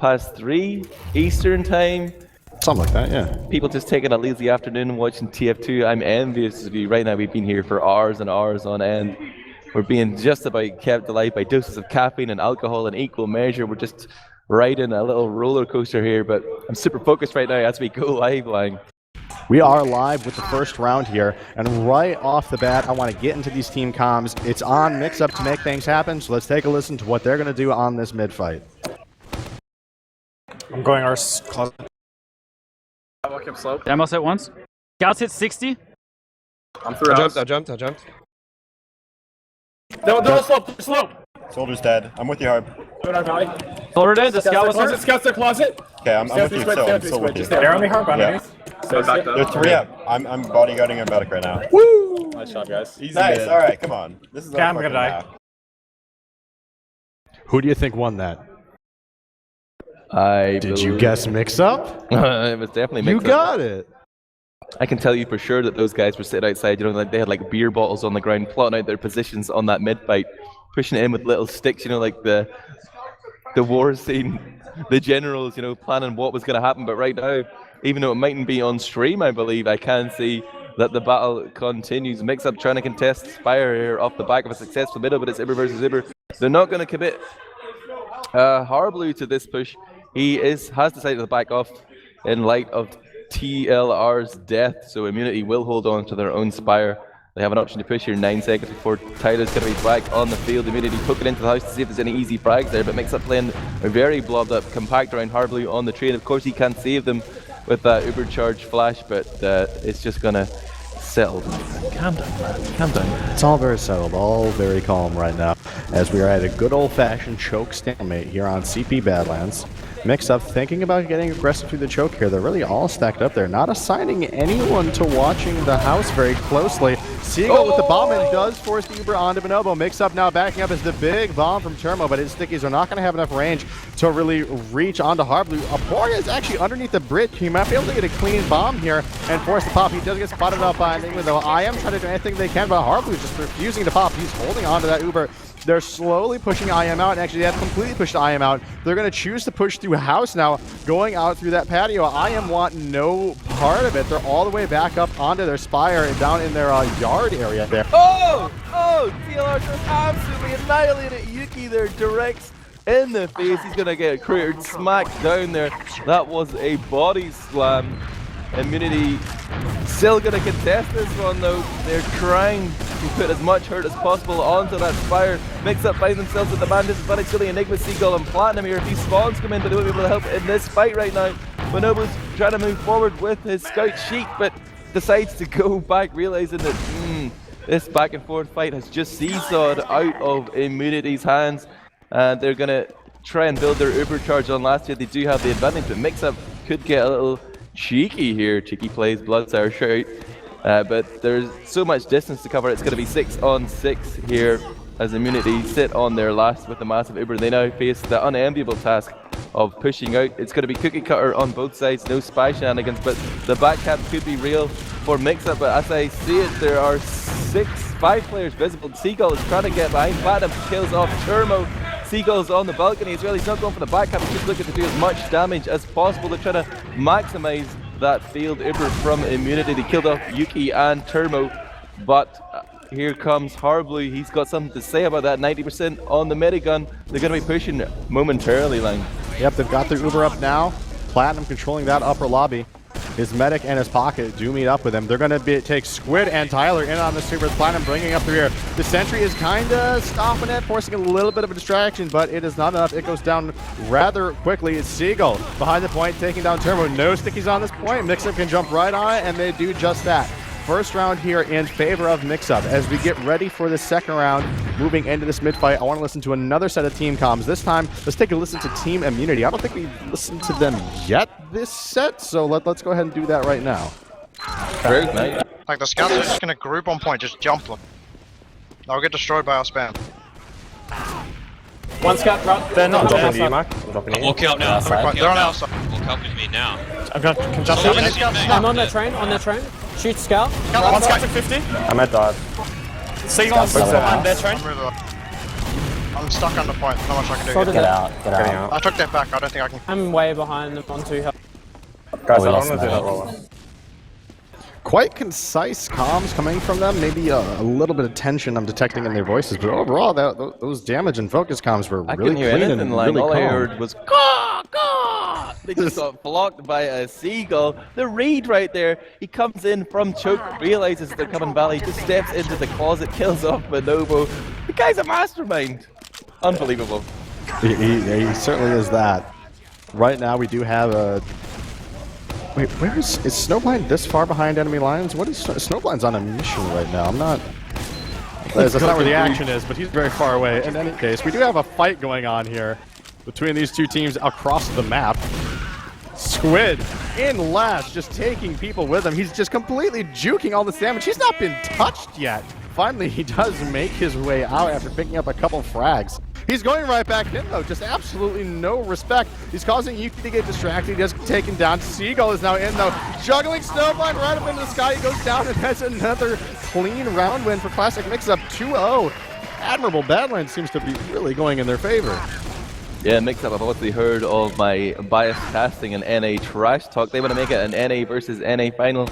3 Eastern time. Something like that, yeah. People just taking a lazy afternoon watching TF2. I'm envious of you. Right now we've been here for hours and hours on end. We're being just about kept alive by doses of caffeine and alcohol in equal measure. We're just riding a little roller coaster here, but I'm super focused right now as we go live, Lang. We are live with the first round here, and right off the bat, I want to get into these team comms. It's on Mix-Up to make things happen, so let's take a listen to what they're going to do on this mid-fight. I'm going our closet. Walk up slope. Demos at once. Scouts hit 60. I'm through. I jumped. No, slope. Soldier's dead. I'm with you, Harb. Soldier dead. The scout was hurt. Scouts their closet. Okay, I'm with you. I'm still with you. They're on me, Harb. They're 3 up. I'm bodyguarding a medic right now. Woo! Nice job, guys. Easy nice. All right, come on. This is. Okay, I'm gonna die. Who do you think won that? Did you guess Mix-Up? It was definitely Mix-Up. You got it. I can tell you for sure that those guys were sitting outside, you know, like they had like beer bottles on the ground, plotting out their positions on that mid-fight, pushing it in with little sticks, you know, like the war scene, the generals, you know, planning what was going to happen. But right now, even though it mightn't be on stream, I believe, I can see that the battle continues. Mix-Up trying to contest Spire here off the back of a successful middle, but it's Iber versus Iber. They're not going to commit horribly to this push. He has decided to back off in light of TLR's death, so Immunity will hold on to their own Spire. They have an option to push here 9 seconds before Tyler's going to be back on the field. Immunity poking into the house to see if there's any easy frags there, but Mix-Up playing a very blobbed up compact around Harblue on the train. Of course he can't save them with that Uber charge flash, but it's just going to settle down. Calm down, man. Calm down. It's all very settled, all very calm right now, as we are at a good old-fashioned choke stalemate here on CP Badlands. Mix-Up thinking about getting aggressive through the choke here. They're really all stacked up there, not assigning anyone to watching the house very closely. Seagull with the bomb and does force the Uber onto Bonobo. Mix-Up now backing up as the big bomb from Turmo, but his stickies are not going to have enough range to really reach onto Harblue. Aporia is actually underneath the bridge. He might be able to get a clean bomb here and force the pop. He does get spotted up by an England, though. I am trying to do anything they can, but Harblue just refusing to pop. He's holding onto that Uber. They're slowly pushing IM out, and actually they have completely pushed IM out. They're going to choose to push through house now, going out through that patio. IM want no part of it. They're all the way back up onto their Spire and down in their yard area there. Oh, TLR just absolutely annihilated Yuki there, directs in the face. He's going to get cratered smack down there. That was a body slam. Immunity still going to contest this one though. They're trying to put as much hurt as possible onto that Spire. Mix-Up find themselves at the man disadvantage. Still the Enigma, Seagull and Platinum here. If these spawns come in, they won't be able to help in this fight right now. Bonobo's trying to move forward with his scout sheet, but decides to go back, realizing that this back and forth fight has just seesawed out of Immunity's hands. And they're going to try and build their Uber charge on last year. They do have the advantage, but Mix-Up could get a little cheeky here. Cheeky plays Bloodsour shout, but there's so much distance to cover. It's going to be 6 on 6 here as Immunity sit on their last with the massive Uber. They now face the unenviable task of pushing out. It's going to be cookie cutter on both sides, no spy shenanigans, but the backhand could be real for Mix-Up. But as I see it, there are 5 players visible. Seagull is trying to get behind. Platinum kills off Turmo. Seagull's on the balcony as well. He's not going for the backhand. He's just looking to do as much damage as possible. They're trying to maximize that field Uber from Immunity. They killed off Yuki and Turmo, but here comes Harblue. He's got something to say about that. 90% on the minigun. They're going to be pushing momentarily, Lang. Yep, they've got their Uber up now. Platinum controlling that upper lobby. His medic and his pocket do meet up with him. They're going to take Squid and Tyler in on the super. Platinum bringing up through here. The sentry is kind of stopping it, forcing a little bit of a distraction, but it is not enough. It goes down rather quickly. It's Seagull behind the point, taking down Turbo. No stickies on this point. Mix-Up can jump right on it, and they do just that. First round here in favor of Mix-Up. As we get ready for the second round, moving into this mid-fight, I want to listen to another set of team comms. This time, let's take a listen to Team Immunity. I don't think we've listened to them yet this set, so let's go ahead and do that right now. Very nice. Like the scouts are just going to group on point, just jump them. They'll get destroyed by our spam. One scout drop. They're not dropping to you, Mark. I'm dropping to you. Walk out now. They're on our side. Walk up with me now. I'm going to jump I'm on their train, Shoot scout. One scout to 50. I'm at dive. Seagull on their train. I'm I'm stuck on the point. Not much I can do. Sorted Yet. it. Getting out. I took that back. I don't think I can. I'm way behind them on 2 health. Guys, I don't want to do that roller. Quite concise comms coming from them. Maybe a little bit of tension I'm detecting in their voices, but overall, those damage and focus comms were I really couldn't hear clean anything, and like really all I calm. heard was caw, caw. They just got blocked by a seagull. The raid right there, he comes in from choke, realizes they're coming valley, just steps into the closet, kills off Bonobo. The guy's a mastermind. Unbelievable. He certainly is that. Right now, we do have a... Wait, is Snowblind this far behind enemy lines? What is Snowblind's on a mission right now? I'm not... That's not where the action is, but he's very far away. In any case, we do have a fight going on here between these two teams across the map. Squid in last, just taking people with him. He's just completely juking all this damage. He's not been touched yet. Finally, he does make his way out after picking up a couple frags. He's going right back in, though. Just absolutely no respect. He's causing Yuki to get distracted. He gets taken down. Seagull is now in, though. Juggling Snowblind right up into the sky. He goes down, and that's another clean round win for Classic Mix-Up 2-0. Admirable Badlands seems to be really going in their favor. Yeah, Mix-Up, I've obviously heard of my biased casting and NA trash talk. They want to make it an NA versus NA final.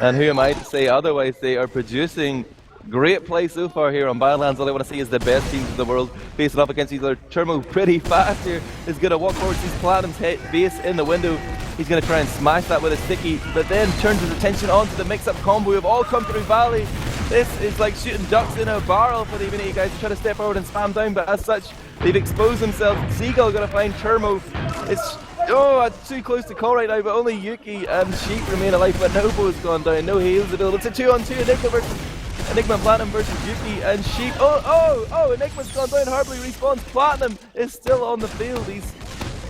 And who am I to say otherwise? They are producing great play so far here on Badlands. All I want to see is the best teams in the world facing off against each other. Turmo pretty fast here is going to walk forward, sees Platinum's hit base in the window. He's going to try and smash that with a sticky, but then turns his attention onto the mix-up combo. We've all come through Valley. This is like shooting ducks in a barrel for the Unity guys to try to step forward and spam down, but as such, they've exposed themselves. Seagull going to find Turmo. It's too close to call right now, but only Yuki and Sheep remain alive, but Nobo's gone down. No heals available. It's a 2-on-2. Enigma and Platinum versus Yuki and Sheep. Enigma's gone down, Harbly respawns. Platinum is still on the field. He's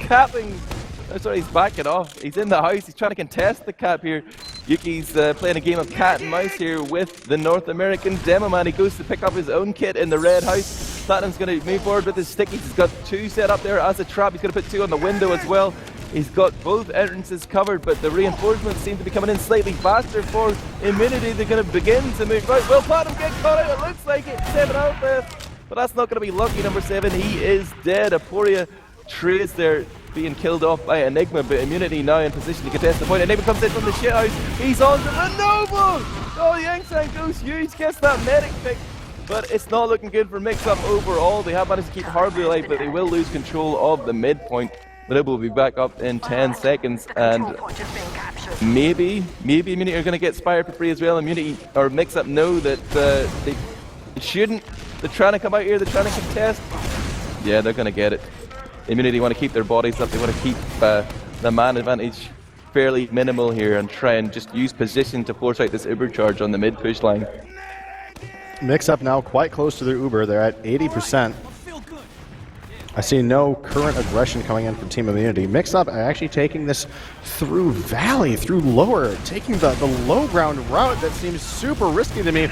capping. Oh, sorry, he's backing off. He's in the house. He's trying to contest the cap here. Yuki's playing a game of cat and mouse here with the North American Demo Man. He goes to pick up his own kit in the red house. Platinum's going to move forward with his stickies. He's got 2 set up there as a trap. He's going to put 2 on the window as well. He's got both entrances covered, but the reinforcements seem to be coming in slightly faster for Immunity. They're going to begin to move out. Will Platinum get caught out? It looks like it. 7 out there, but that's not going to be lucky. Number 7, he is dead. Aporia trades there, being killed off by Enigma, but Immunity now in position to contest the point. Enigma comes in from the shithouse. He's on to the Noble! Oh, Yangsang goes huge, gets that medic pick. But it's not looking good for Mix-Up overall. They have managed to keep Harbly alive, but they will lose control of the midpoint. Noble will be back up in 10 seconds, and maybe Immunity are going to get Spire for free as well. Immunity or Mix-Up know that they shouldn't. They're trying to come out here. They're trying to contest. Yeah, they're going to get it. Immunity want to keep their bodies up. They want to keep the man advantage fairly minimal here and try and just use position to force out this Uber charge on the mid push line. Mix-Up now quite close to their Uber. They're at 80%. I see no current aggression coming in from Team Immunity. Mix-Up are actually taking this through Valley, through lower, taking the low ground route that seems super risky to me.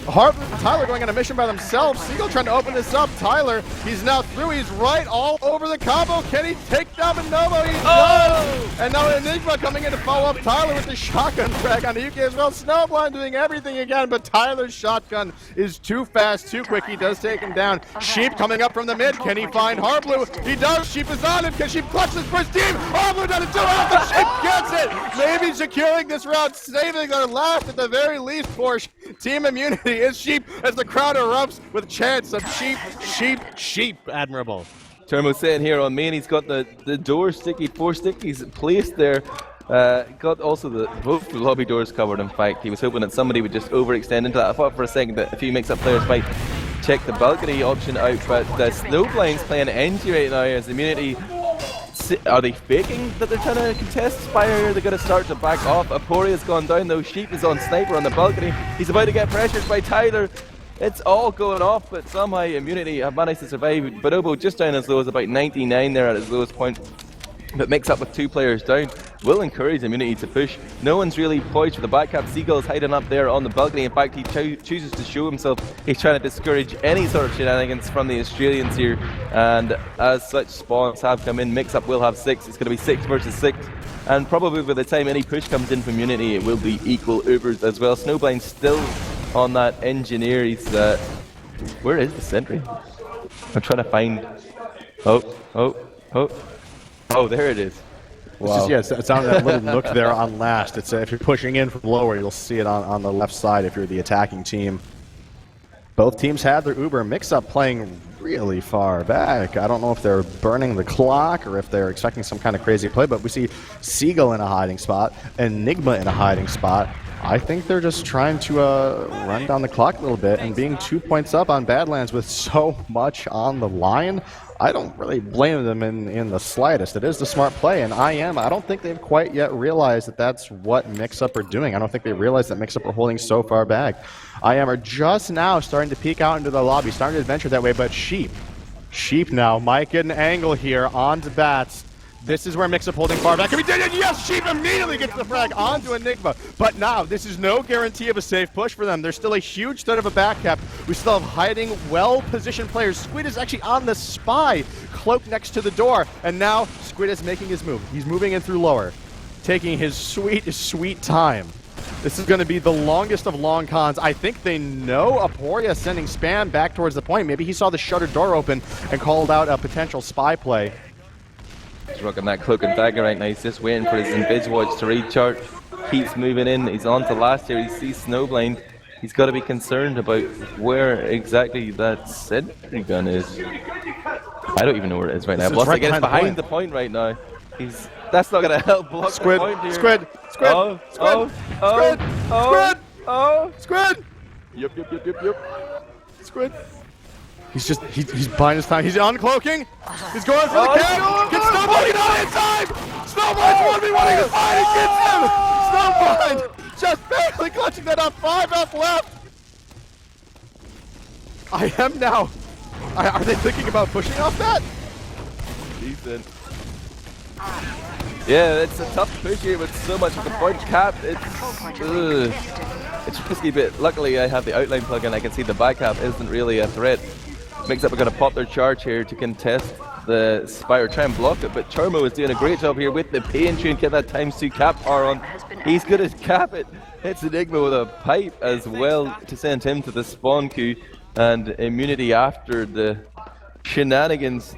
Tyler going on a mission by themselves. Seagull trying to open this up. Tyler, he's now through. He's right all over the combo. Can he take down Bonobo? He does! And now Enigma coming in to follow up Tyler with the shotgun frag on the UK as well. Snowblind doing everything again, but Tyler's shotgun is too fast, too quick. He does take him down. Sheep coming up from the mid. Can he find Harblu? He does. Sheep is on him. Can Sheep clutch this for his team? Harblu does it too. The Sheep gets it. Maybe securing this round, saving their last at the very least for Team Immunity. Is Sheep as the crowd erupts with chants of sheep. Admirable. Turmo sitting here on main. He's got the door sticky, 4 stickies placed there. Got also both the lobby doors covered. In fact, he was hoping that somebody would just overextend into that. I thought for a second that a few Mix-Up players might check the balcony option out, but Snowblind's playing NG right now as Immunity. Are they faking that they're trying to contest Spire? They're going to start to back off. Aporia's gone down though. Sheep is on Sniper on the balcony. He's about to get pressured by Tyler. It's all going off, but somehow Immunity have managed to survive. Bonobo just down as low as about 99 there at his lowest point. But Mix-Up with 2 players down will encourage Immunity to push. No one's really poised for the back cap. Seagull's hiding up there on the balcony. In fact, he chooses to show himself. He's trying to discourage any sort of shenanigans from the Australians here. And as such, spawns have come in. Mix-Up will have 6. It's going to be 6 versus 6. And probably by the time any push comes in from Immunity, it will be equal Ubers as well. Snowblind's still on that engineer. He's where is the sentry? I'm trying to find. Oh, there it is. Wow. It's on that little nook there on last. It's if you're pushing in from lower, you'll see it on the left side if you're the attacking team. Both teams had their Uber mix-up playing really far back. I don't know if they're burning the clock or if they're expecting some kind of crazy play, but we see Seagull in a hiding spot, Enigma in a hiding spot. I think they're just trying to run down the clock a little bit, and being 2 points up on Badlands with so much on the line, I don't really blame them in the slightest. It is the smart play, and I don't think they've quite yet realized that that's what Mix-Up are doing. I don't think they realize that Mix-Up are holding so far back. are just now starting to peek out into the lobby, starting to adventure that way, but Sheep now might get an angle here onto Bats. This is where Mix-Up holding far back. And we did it! Yes, Sheep immediately gets the frag onto Enigma. But now, this is no guarantee of a safe push for them. There's still a huge threat of a back cap. We still have hiding, well-positioned players. Squid is actually on the spy, cloaked next to the door. And now, Squid is making his move. He's moving in through lower, taking his sweet time. This is going to be the longest of long cons. I think they know Aporia sending Spam back towards the point. Maybe he saw the shuttered door open and called out a potential spy play. He's rocking that cloak and dagger right now. He's just waiting for his Invis watch to recharge. Keeps moving in. He's on to last year. He sees Snowblind. He's got to be concerned about where exactly that sentry gun is. I don't even know where it is right now. Plus, I guess behind the point right now. That's not going to help block Squid, the point here. Squid! Yep. Squid! He's buying his time. He's uncloaking. He's going for the kill. Gets Snowblind not in time. Snowblind's 1v1. He's fine. He gets him. Snowblind just barely clutching that up. 5 up left. I am now. Are they thinking about pushing off that? Decent. Yeah, it's a tough push here with so much of the point cap. It's risky, but luckily I have the outline plugin. I can see the back cap isn't really a threat. Mix-Up are going to pop their charge here to contest the Spire, try and block it, but Turmo is doing a great job here with the pain tune, get that ×2 cap power on. He's going to cap it. Hits Enigma with a pipe as well to send him to the spawn queue, and immunity after the shenanigans,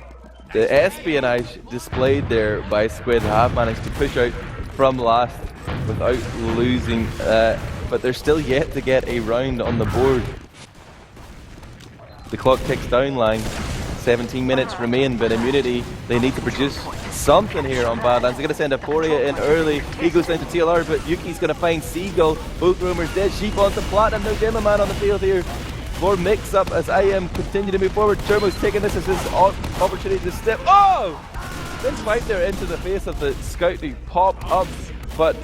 the espionage displayed there by Squid have managed to push out from last without losing, but they're still yet to get a round on the board. The clock ticks down, Lang. 17 minutes remain, but immunity, they need to produce something here on Badlands. They're going to send Aporia in early. He goes down to TLR, but Yuki's going to find Seagull. Both roamers dead. Sheep onto Platinum. No Demo Man on the field here for Mix-Up as IM continue to move forward. Turbo's taking this as his opportunity to step. Oh! This fight there into the face of the scout to pop up, but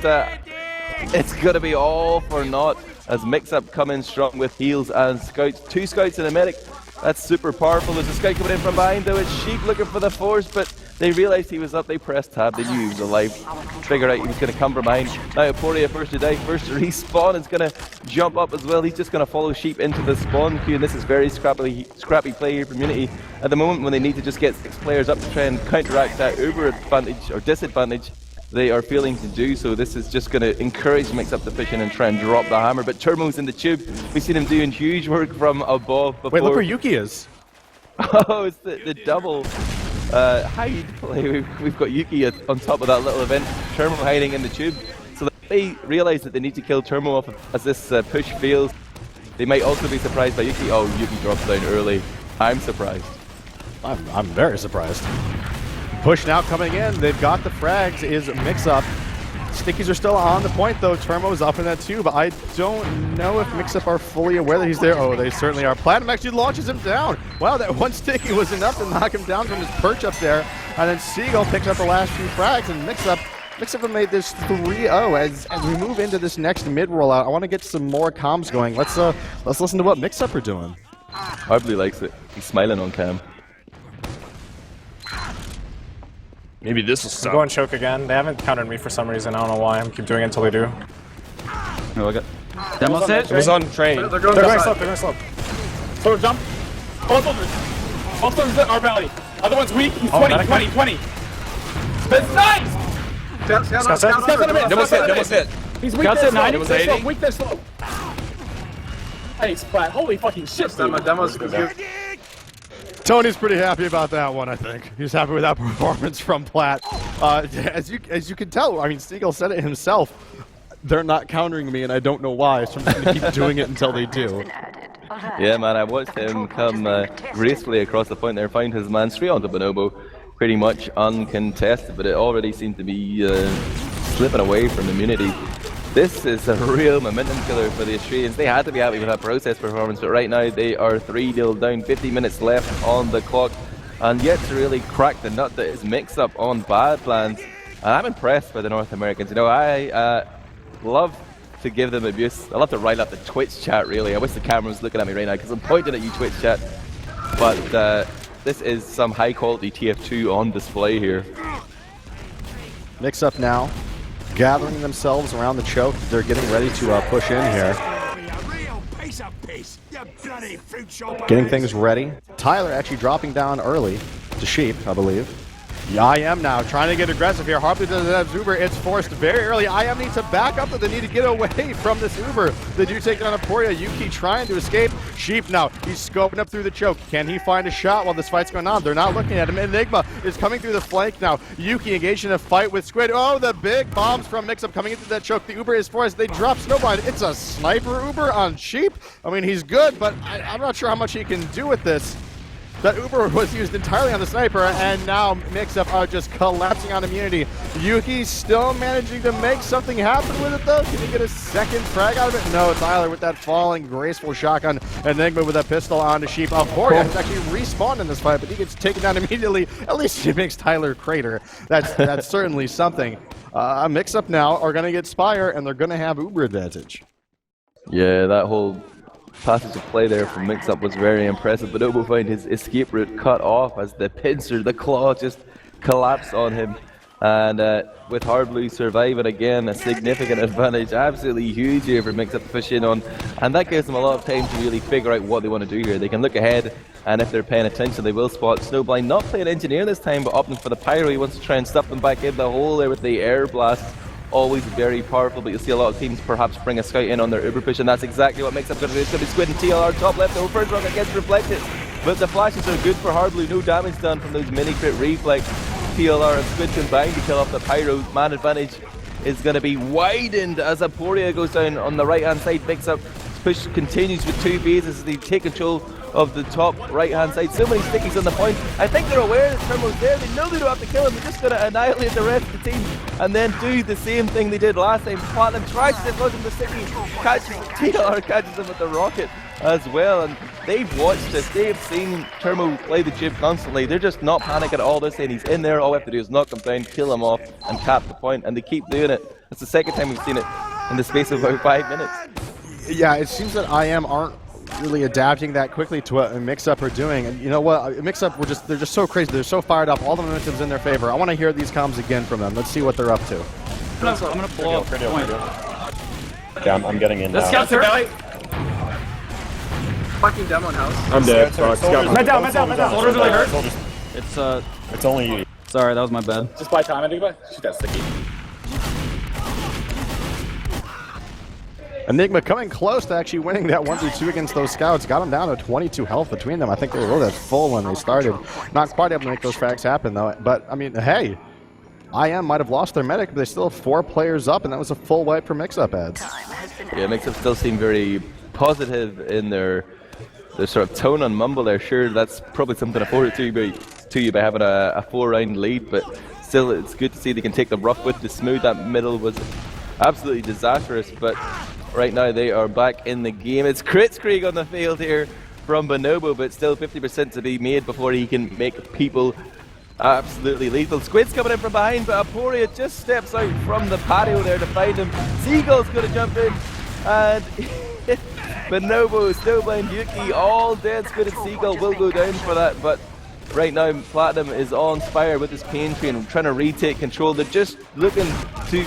it's going to be all for naught as Mix-Up come in strong with heals and scouts. 2 scouts and a medic. That's super powerful. There's a scout coming in from behind though. It's Sheep looking for the force, but they realized he was up. They pressed tab. They knew he was alive. Figured out he was going to come from behind. Now Aporia first to die, first to respawn. Is going to jump up as well. He's just going to follow Sheep into the spawn queue, and this is very scrappy play here for Unity. At the moment when they need to just get 6 players up to try and counteract that Uber advantage or disadvantage they are failing to do so. This is just going to encourage Mix-Up to push in and try and drop the hammer. But Turmo's in the tube. We've seen him doing huge work from above before. Wait, look where Yuki is. Oh, it's the double hide play. We've got Yuki on top of that little event. Turmo hiding in the tube. So they realize that they need to kill Turmo off as this push fails. They might also be surprised by Yuki. Oh, Yuki drops down early. I'm surprised. I'm very surprised. Push now coming in. They've got the frags. Is Mix-Up. Stickies are still on the point though. Turmo's up in that too, but I don't know if Mix-Up are fully aware that he's there. Oh, they certainly are. Platinum actually launches him down. Wow, that one sticky was enough to knock him down from his perch up there. And then Seagull picks up the last few frags, and Mix-Up have made this 3-0 as we move into this next mid rollout. I want to get some more comms going. Let's listen to what Mix-Up are doing. Hardly likes it. He's smiling on cam. Maybe this will stop. I'm going choke again. They haven't countered me for some reason. I don't know why. I'm keep doing it until they do. No, I got. Demo set. It was on train. They're going slow. They're going slow. So jump. Both soldiers. Both soldiers at our valley. Other one's weak. He's 20. That's nice. Scout's Demo set. He's weak. Scout's at 90. They're slow. Weak. They're slow. Thanks, Platt. Holy fucking shit. Demo's Tony's pretty happy about that one, I think. He's happy with that performance from Platt. As you can tell, I mean, Siegel said it himself. They're not countering me, and I don't know why, so I'm just going to keep doing it until they do. Yeah, man, I watched him come gracefully across the point there, find his man straight onto Bonobo, pretty much uncontested, but it already seemed to be slipping away from immunity. This is a real momentum killer for the Australians. They had to be happy with that process performance, but right now they are 3-0 down, 50 minutes left on the clock, and yet to really crack the nut that is Mix-Up on Badlands. And I'm impressed by the North Americans. You know, I love to give them abuse. I love to rile up the Twitch chat, really. I wish the camera was looking at me right now because I'm pointing at you, Twitch chat. But this is some high-quality TF2 on display here. Mix-Up now, gathering themselves around the choke. They're getting ready to push in here. Getting things ready. Tyler actually dropping down early to Sheep, I believe. I am now trying to get aggressive here. Harpley doesn't have Uber. It's forced very early. I am needs to back up, but they need to get away from this Uber. They do take down Aporia. Yuki trying to escape. Sheep now. He's scoping up through the choke. Can he find a shot while this fight's going on? They're not looking at him. Enigma is coming through the flank now. Yuki engaged in a fight with Squid. Oh, the big bombs from Mix-Up coming into that choke. The Uber is forced. They drop Snowblind. It's a sniper Uber on Sheep. I mean, he's good, but I'm not sure how much he can do with this. That Uber was used entirely on the sniper, and now Mix-Up are just collapsing on immunity. Yuki still managing to make something happen with it, though. Can he get a second frag out of it? No, Tyler with that falling, graceful shotgun. Enigma with a pistol on the Sheep. Aporia has actually respawned in this fight, but he gets taken down immediately. At least he makes Tyler crater. That's certainly something. Mix-Up now are going to get Spire, and they're going to have Uber advantage. Yeah, that whole passage of play there from Mix-Up was very impressive, but Bonobo found his escape route cut off as the pincer, the claw, just collapsed on him. And with Hard Blue surviving again, a significant advantage, absolutely huge here for Mix-Up to push in on, and that gives them a lot of time to really figure out what they want to do here. They can look ahead, and if they're paying attention, they will spot Snowblind, not playing Engineer this time, but opting for the Pyro. He wants to try and stuff them back in the hole there with the air blast. Always very powerful, but you'll see a lot of teams perhaps bring a scout in on their Uber push, and that's exactly what Mix-Up going to do. It's going to be Squid and TLR top left. The first rocket gets reflected, but the flashes are good for Hard Blue. No damage done from those mini crit reflex. TLR and Squid combined to kill off the Pyro. Man advantage is going to be widened as Aporia goes down on the right hand side. Mix-Up push continues with 2 phases as they take control of the top right hand side. So many stickies on the point. I think they're aware that Turmo's there. They know they don't have to kill him. They're just going to annihilate the rest of the team and then do the same thing they did last time. Platinum tries to dodge him the sticky, catches TLR, catches him with the rocket as well, and they've watched this. They've seen Turmo play the chip constantly. They're just not panicking at all. They're saying he's in there. All we have to do is knock him down, kill him off, and cap the point, and they keep doing it. That's the second time we've seen it in the space of about 5 minutes. Yeah, it seems that IM aren't really adapting that quickly to what Mix-Up are doing, and you know what, Mix-Up they're just so crazy, they're so fired up, all the momentum's in their favor. I want to hear these comms again from them. Let's see what they're up to. I'm gonna blow up point. Okay, I'm getting in now. Let's go, Belly. Fucking demo in house. I'm dead. Med down. Soldiers really hurt. It's only you. Sorry, that was my bad. Just buy time, Enigma. Shoot that sticky. Enigma coming close to actually winning that 1v2 against those scouts. Got them down to 22 health between them. I think they were really at full when they started. Not quite able to make those frags happen, though. But, I mean, hey, IM might have lost their medic, but they still have 4 players up, and that was a full wipe for Mix-Up ads. Yeah, Mix-Up still seem very positive in their sort of tone on Mumble there. Sure, that's probably something afforded to you by having a 4-round lead, but still it's good to see they can take the rough with the smooth. That middle was absolutely disastrous, but right now they are back in the game. It's Kritzkrieg on the field here from Bonobo, but still 50% to be made before he can make people absolutely lethal. Squid's coming in from behind, but Aporia just steps out from the patio there to find him. Seagull's going to jump in, and Bonobo, Snowblind, Yuki, all dead. Squid and Seagull will go down for that, but right now Platinum is on fire with his pain train, trying to retake control. They're just looking to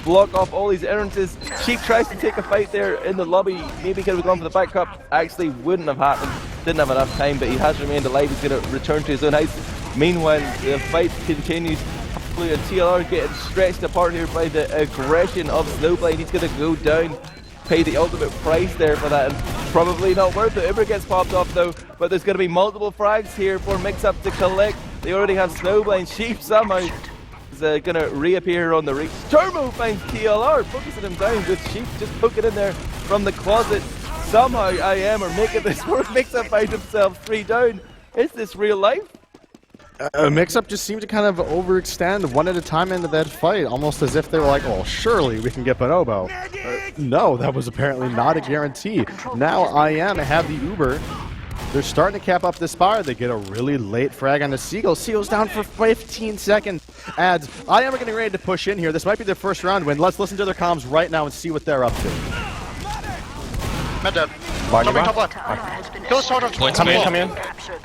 block off all these entrances. Sheep tries to take a fight there in the lobby. Maybe could have gone for the back cup. Actually wouldn't have happened. Didn't have enough time, but he has remained alive. He's going to return to his own house. Meanwhile, the fight continues. Blue and TLR getting stretched apart here by the aggression of Snowblind. He's going to go down pay the ultimate price there for that, and probably not worth it. Uber gets popped off though, but there's going to be multiple frags here for Mix-Up to collect. They already have Snowblind. Sheep somehow is going to reappear on the reach. Turbo finds TLR, focusing him down with Sheep just poking in there from the closet. Somehow I am making this work. Mix-Up finds himself 3 down. Is this real life? Mix-Up just seemed to kind of overextend one at a time into that fight, almost as if they were like, well, surely we can get Bonobo. No, that was apparently not a guarantee. Now IM have the Uber. They're starting to cap up this fire. They get a really late frag on the Seagull. Seagull's down for 15 seconds. Adds, IM are getting ready to push in here. This might be their first round win. Let's listen to their comms right now and see what they're up to. Med dead. Jumping top left. Kill the sword of Come in.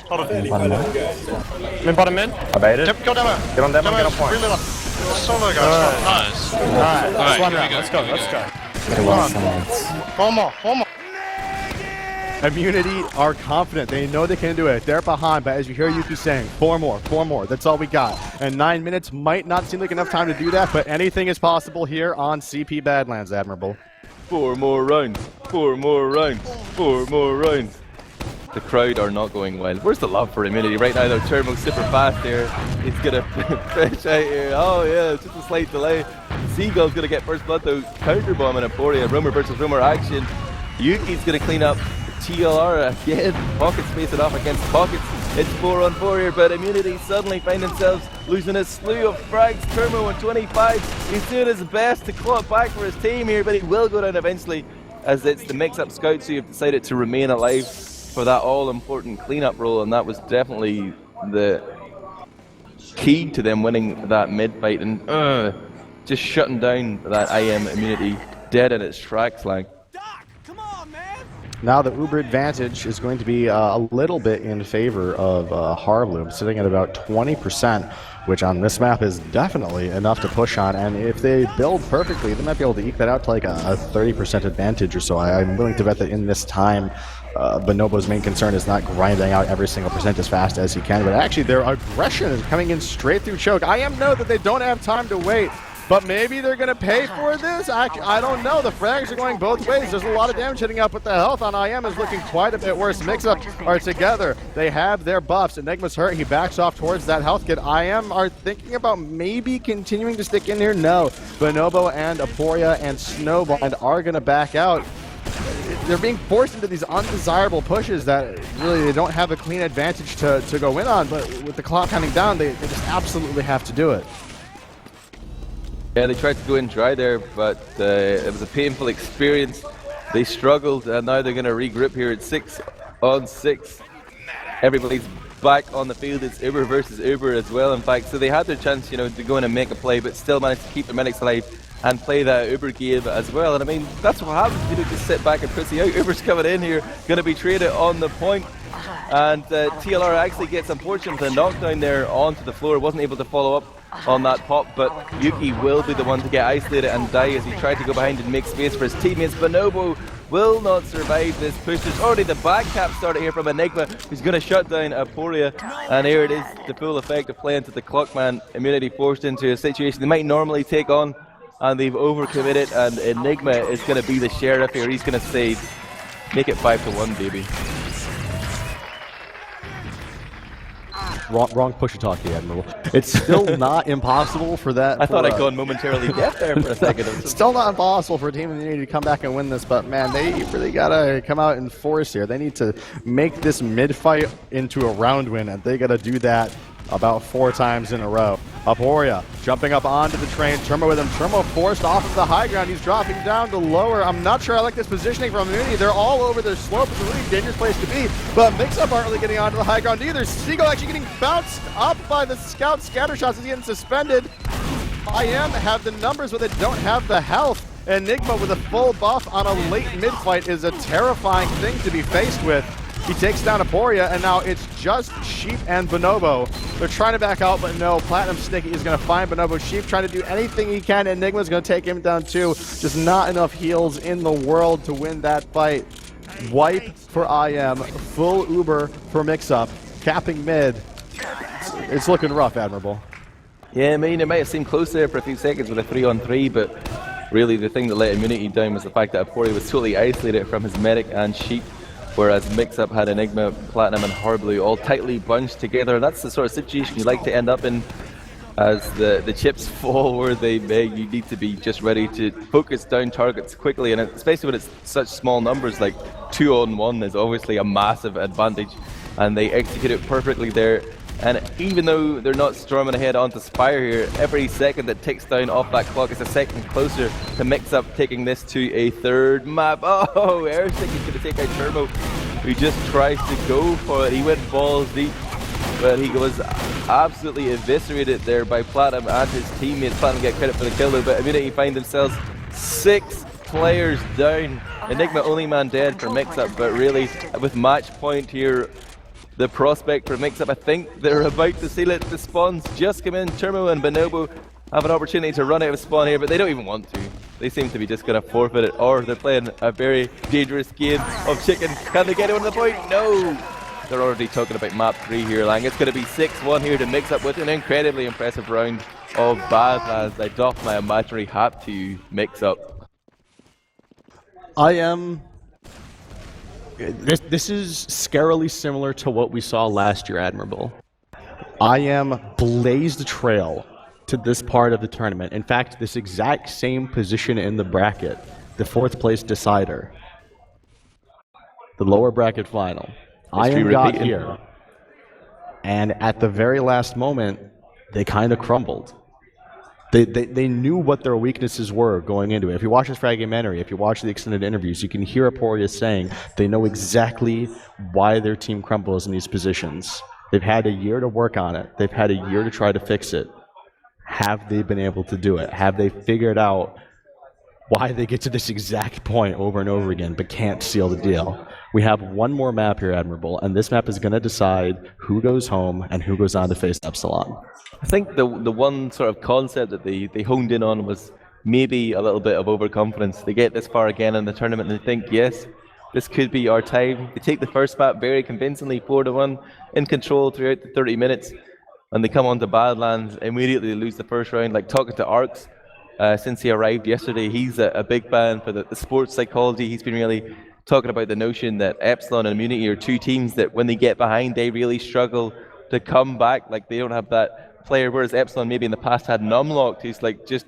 Hold on. In bottom mid. I baited. Go demo. Get on demo, get on point. Really left. Solo guys. Nice. Alright, Alright, one here we round. go, Let's go, here we let's go. go. One more. Immunity are confident. They know they can do it. They're behind, but as you hear Yuki saying, 4 more. That's all we got. And 9 minutes might not seem like enough time to do that, but anything is possible here on CP Badlands, Admirable. 4 more rounds. The crowd are not going wild. Where's the love for Immunity right now though? Turbo's super fast here. He's gonna fish out here. Oh yeah, it's just a slight delay. Seagull's gonna get first blood though. Counter bomb in Aporia. Rumor versus rumor action. Yuki's gonna clean up TLR again. Pockets facing off against Pockets. It's 4 on 4 here, but Immunity suddenly find themselves losing a slew of frags. Turbo on 25. He's doing his best to claw back for his team here, but he will go down eventually, as it's the Mix-Up scouts who have decided to remain alive for that all-important cleanup role, and that was definitely the key to them winning that mid-fight, and just shutting down that IM Immunity dead in its tracks, like. Now the Uber advantage is going to be a little bit in favor of Harbloom, sitting at about 20%, which on this map is definitely enough to push on. And if they build perfectly, they might be able to eke that out to like a 30% advantage or so. I'm willing to bet that in this time, Bonobo's main concern is not grinding out every single percent as fast as he can, but actually their aggression is coming in straight through choke. I know that they don't have time to wait. But maybe they're going to pay for this? I don't know. The frags are going both ways. There's a lot of damage hitting up, but the health on IM is looking quite a bit worse. Mix-Up are together. They have their buffs. Enigma's hurt. He backs off towards that health kit. IM are thinking about maybe continuing to stick in here. No. Bonobo and Aporia and Snowblind are going to back out. They're being forced into these undesirable pushes that really they don't have a clean advantage to go in on, but with the clock counting down, they just absolutely have to do it. Yeah, they tried to go in dry there, but it was a painful experience. They struggled, and now they're going to regroup here at 6 on 6. Everybody's back on the field. It's Uber versus Uber as well, in fact. So they had their chance, to go in and make a play, but still managed to keep their medics alive and play that Uber game as well. And I mean, that's what happens. Just sit back and pussy out. Uber's coming in here, going to be traded on the point. And TLR actually gets, unfortunately, a knockdown there onto the floor. Wasn't able to follow up on that pop, but Yuki will be the one to get isolated and die as he tried to go behind and make space for his teammates. Bonobo will not survive this push. There's already the back cap started here from Enigma, who's going to shut down Aporia, and here it is, the full effect of playing to the Clockman. Immunity forced into a situation they might normally take on, and they've overcommitted, and Enigma is going to be the sheriff here. He's going to say, make it 5-1, baby. Wrong push talkie, Admiral. It's still not impossible for that. I thought I'd gone momentarily deaf there for a second. Still not impossible for Team Immunity to come back and win this, but man, they really gotta come out in force here. They need to make this mid-fight into a round win, and they gotta do that about 4 times in a row. Aporia jumping up onto the train. Turbo with him. Turbo forced off of the high ground. He's dropping down to lower. I'm not sure I like this positioning from Immunity. They're all over their slope. It's a really dangerous place to be. But Mix-Up aren't really getting onto the high ground either. Seagull actually getting bounced up by the scout scatter shots as he's getting suspended. IM have the numbers, but they don't have the health. Enigma with a full buff on a late mid-fight is a terrifying thing to be faced with. He takes down Aporia, and now it's just Sheep and Bonobo. They're trying to back out, but no. Platinum Sticky is going to find Bonobo. Sheep trying to do anything he can. Enigma's going to take him down too. Just not enough heals in the world to win that fight. Wipe for IM. Full Uber for Mix-Up. Capping mid. It's looking rough, Admirable. Yeah, I mean, it might have seemed close there for a few seconds with a 3-on-3, but Really, the thing that let Immunity down was the fact that Apori was totally isolated from his medic and Sheep, whereas Mix-Up had Enigma, Platinum, and Horblue all tightly bunched together. That's the sort of situation you like to end up in. As the chips fall where they may, you need to be just ready to focus down targets quickly, and especially when it's such small numbers, like 2-on-1 is obviously a massive advantage, and they execute it perfectly there. And even though they're not storming ahead onto Spire here, every second that ticks down off that clock is a second closer to Mix-Up taking this to a third map. Oh, Airstick is going to take out Turbo, who just tries to go for it. He went balls deep, but he was absolutely eviscerated there by Platinum and his teammates. Platinum get credit for the kill though, but Immunity find themselves 6 players down. Enigma only man dead for Mix-Up, but really with match point here, the prospect for Mix-Up, I think they're about to seal it. The spawns just come in. Turmo and Bonobo have an opportunity to run out of spawn here, but they don't even want to. They seem to be just going to forfeit it, or they're playing a very dangerous game of chicken. Can they get it on the point? No! They're already talking about map 3 here, Lang. It's going to be 6-1 here to Mix-Up with an incredibly impressive round of Badlands. I doff my imaginary hat to you, Mix-Up. This is scarily similar to what we saw last year, Admirable. I am blazed a trail to this part of the tournament. In fact, this exact same position in the bracket, the 4th place decider, the lower bracket final. I am got here, and at the very last moment, they kind of crumbled. They knew what their weaknesses were going into it. If you watch this fragmentary, if you watch the extended interviews, you can hear Aporia saying they know exactly why their team crumbles in these positions. They've had a year to work on it. They've had a year to try to fix it. Have they been able to do it? Have they figured out why they get to this exact point over and over again but can't seal the deal? We have one more map here, Admirable, and this map is going to decide who goes home and who goes on to face Epsilon. I think the one sort of concept that they honed in on was maybe a little bit of overconfidence. They get this far again in the tournament and they think, yes, this could be our time. They take the first map very convincingly, 4-1, in control throughout the 30 minutes, and they come on to Badlands, immediately lose the first round. Like talking to Arcs, since he arrived yesterday, he's a big fan for the sports psychology. He's been really talking about the notion that Epsilon and Immunity are 2 teams that when they get behind, they really struggle to come back. Like they don't have that player, whereas Epsilon maybe in the past had Numlocked, who's like just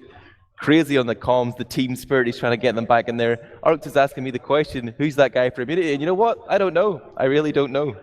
crazy on the comms, the team spirit, he's trying to get them back in there. Arctus is asking me the question, who's that guy for Immunity? And you know what? I don't know. I really don't know.